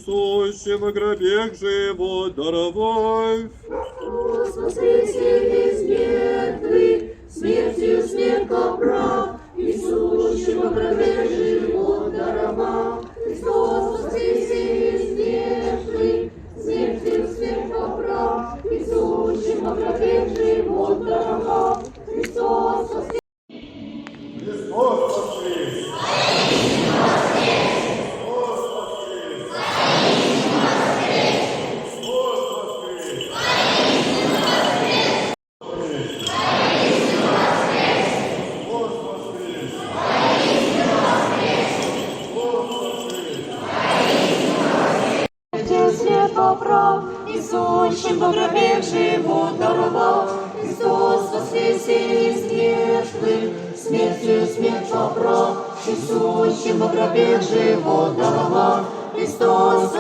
сущим в гробе живот даровав. Христос воскресе из мертвых, смертью смерть поправ, и сущим в гробе живот даровал. Христос воскресе из мертвых, смертью смерть поправ, и сущим в гробе живот даровал. Христос воскресе. Христос воскрес! Смерть поправ, и сущим во гробе живот даровал. Христос воскресе из мертвых, смертью смерть поправ, и сущим во гробе живот даровал. Христос